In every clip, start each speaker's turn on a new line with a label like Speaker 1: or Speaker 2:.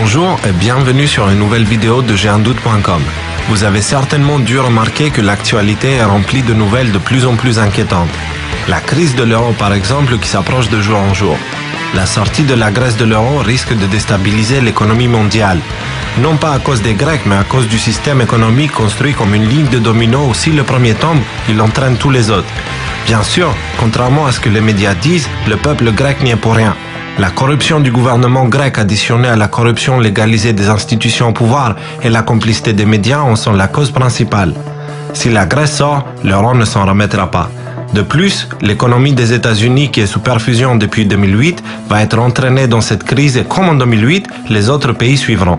Speaker 1: Bonjour et bienvenue sur une nouvelle vidéo de JeUnDoute.com. Vous avez certainement dû remarquer que l'actualité est remplie de nouvelles de plus en plus inquiétantes. La crise de l'euro par exemple qui s'approche de jour en jour. La sortie de la Grèce de l'euro risque de déstabiliser l'économie mondiale. Non pas à cause des Grecs, mais à cause du système économique construit comme une ligne de domino où si le premier tombe, il entraîne tous les autres. Bien sûr, contrairement à ce que les médias disent, le peuple grec n'y est pour rien. La corruption du gouvernement grec additionnée à la corruption légalisée des institutions au pouvoir et la complicité des médias en sont la cause principale. Si la Grèce sort, l'euro ne s'en remettra pas. De plus, l'économie des États-Unis qui est sous perfusion depuis 2008 va être entraînée dans cette crise et comme en 2008, les autres pays suivront.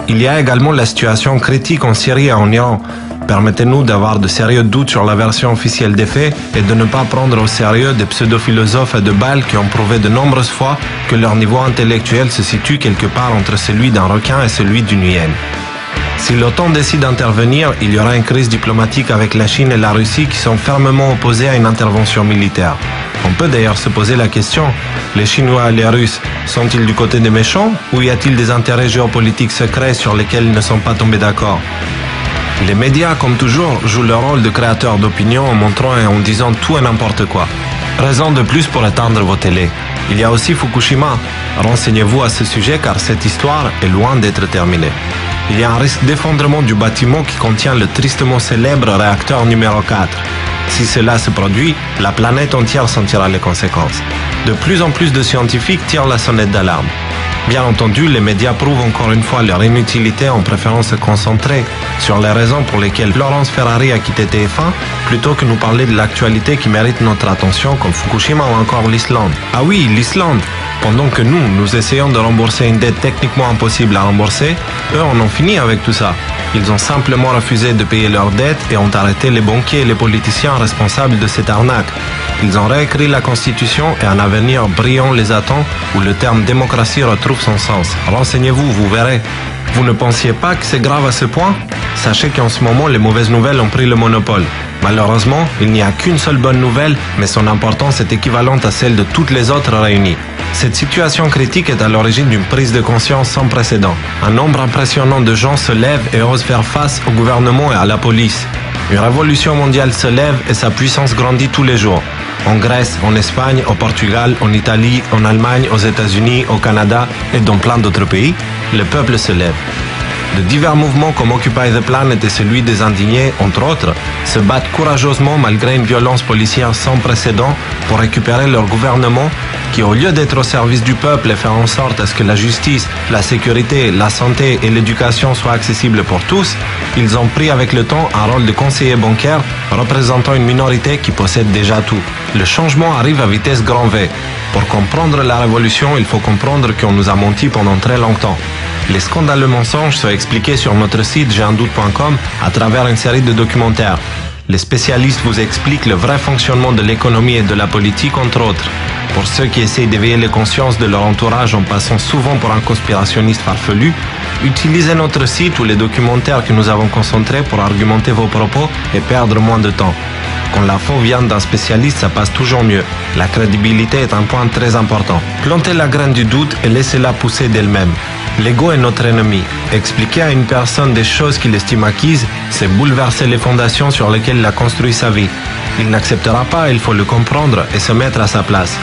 Speaker 1: Il y a également la situation critique en Syrie et en Iran. Permettez-nous d'avoir de sérieux doutes sur la version officielle des faits et de ne pas prendre au sérieux des pseudo-philosophes de Bâle qui ont prouvé de nombreuses fois que leur niveau intellectuel se situe quelque part entre celui d'un requin et celui d'une hyène. Si l'OTAN décide d'intervenir, il y aura une crise diplomatique avec la Chine et la Russie qui sont fermement opposés à une intervention militaire. On peut d'ailleurs se poser la question, les Chinois et les Russes sont-ils du côté des méchants ou y a-t-il des intérêts géopolitiques secrets sur lesquels ils ne sont pas tombés d'accord ? Les médias, comme toujours, jouent leur rôle de créateurs d'opinion en montrant et en disant tout et n'importe quoi. Raison de plus pour éteindre vos télés. Il y a aussi Fukushima. Renseignez-vous à ce sujet car cette histoire est loin d'être terminée. Il y a un risque d'effondrement du bâtiment qui contient le tristement célèbre réacteur numéro 4. Si cela se produit, la planète entière sentira les conséquences. De plus en plus de scientifiques tirent la sonnette d'alarme. Bien entendu, les médias prouvent encore une fois leur inutilité en préférant se concentrer sur les raisons pour lesquelles Laurence Ferrari a quitté TF1 plutôt que nous parler de l'actualité qui mérite notre attention comme Fukushima ou encore l'Islande. Ah oui, l'Islande! Pendant que nous essayons de rembourser une dette techniquement impossible à rembourser, eux en ont fini avec tout ça. Ils ont simplement refusé de payer leurs dettes et ont arrêté les banquiers et les politiciens responsables de cette arnaque. Ils ont réécrit la Constitution et un avenir brillant les attend où le terme démocratie retrouve son sens. Renseignez-vous, vous verrez. Vous ne pensiez pas que c'est grave à ce point ? Sachez qu'en ce moment, les mauvaises nouvelles ont pris le monopole. Malheureusement, il n'y a qu'une seule bonne nouvelle, mais son importance est équivalente à celle de toutes les autres réunies. Cette situation critique est à l'origine d'une prise de conscience sans précédent. Un nombre impressionnant de gens se lèvent et osent faire face au gouvernement et à la police. Une révolution mondiale se lève et sa puissance grandit tous les jours. En Grèce, en Espagne, au Portugal, en Italie, en Allemagne, aux États-Unis, au Canada et dans plein d'autres pays, le peuple se lève. De divers mouvements comme Occupy the Planet et celui des indignés, entre autres, se battent courageusement malgré une violence policière sans précédent pour récupérer leur gouvernement qui, au lieu d'être au service du peuple et faire en sorte à ce que la justice, la sécurité, la santé et l'éducation soient accessibles pour tous, ils ont pris avec le temps un rôle de conseiller bancaire représentant une minorité qui possède déjà tout. Le changement arrive à vitesse grand V. Pour comprendre la révolution, il faut comprendre qu'on nous a menti pendant très longtemps. Les scandaleux mensonges sont expliqués sur notre site JeUnDoute.com à travers une série de documentaires. Les spécialistes vous expliquent le vrai fonctionnement de l'économie et de la politique, entre autres. Pour ceux qui essayent d'éveiller les consciences de leur entourage en passant souvent pour un conspirationniste farfelu, utilisez notre site ou les documentaires que nous avons concentrés pour argumenter vos propos et perdre moins de temps. Quand l'info vient d'un spécialiste, ça passe toujours mieux. La crédibilité est un point très important. Plantez la graine du doute et laissez-la pousser d'elle-même. L'ego est notre ennemi. Expliquer à une personne des choses qu'il estime acquises, c'est bouleverser les fondations sur lesquelles il a construit sa vie. Il n'acceptera pas, il faut le comprendre et se mettre à sa place.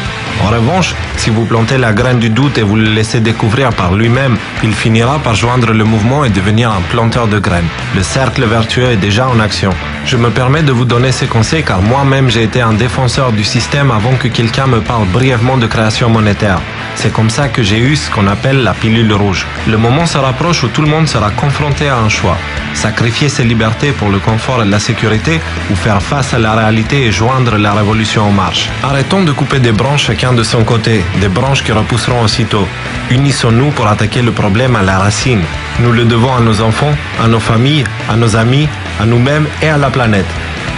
Speaker 1: En revanche, si vous plantez la graine du doute et vous le laissez découvrir par lui-même, il finira par joindre le mouvement et devenir un planteur de graines. Le cercle vertueux est déjà en action. Je me permets de vous donner ces conseils car moi-même j'ai été un défenseur du système avant que quelqu'un me parle brièvement de création monétaire. C'est comme ça que j'ai eu ce qu'on appelle la pilule rouge. Le moment se rapproche où tout le monde sera confronté à un choix. Sacrifier ses libertés pour le confort et la sécurité ou faire face à la réalité et joindre la révolution en marche. Arrêtons de couper des branches chacun de son côté, des branches qui repousseront aussitôt. Unissons-nous pour attaquer le problème à la racine. Nous le devons à nos enfants, à nos familles, à nos amis, à nous-mêmes et à la planète.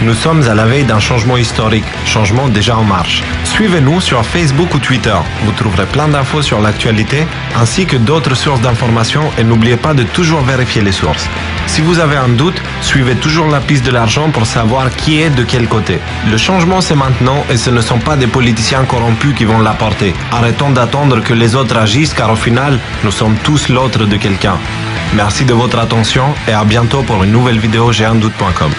Speaker 1: Nous sommes à la veille d'un changement historique, changement déjà en marche. Suivez-nous sur Facebook ou Twitter. Vous trouverez plein d'infos sur l'actualité ainsi que d'autres sources d'informations et n'oubliez pas de toujours vérifier les sources. Si vous avez un doute, suivez toujours la piste de l'argent pour savoir qui est de quel côté. Le changement c'est maintenant et ce ne sont pas des politiciens corrompus qui vont l'apporter. Arrêtons d'attendre que les autres agissent car au final, nous sommes tous l'autre de quelqu'un. Merci de votre attention et à bientôt pour une nouvelle vidéo GEANDOUTE.com.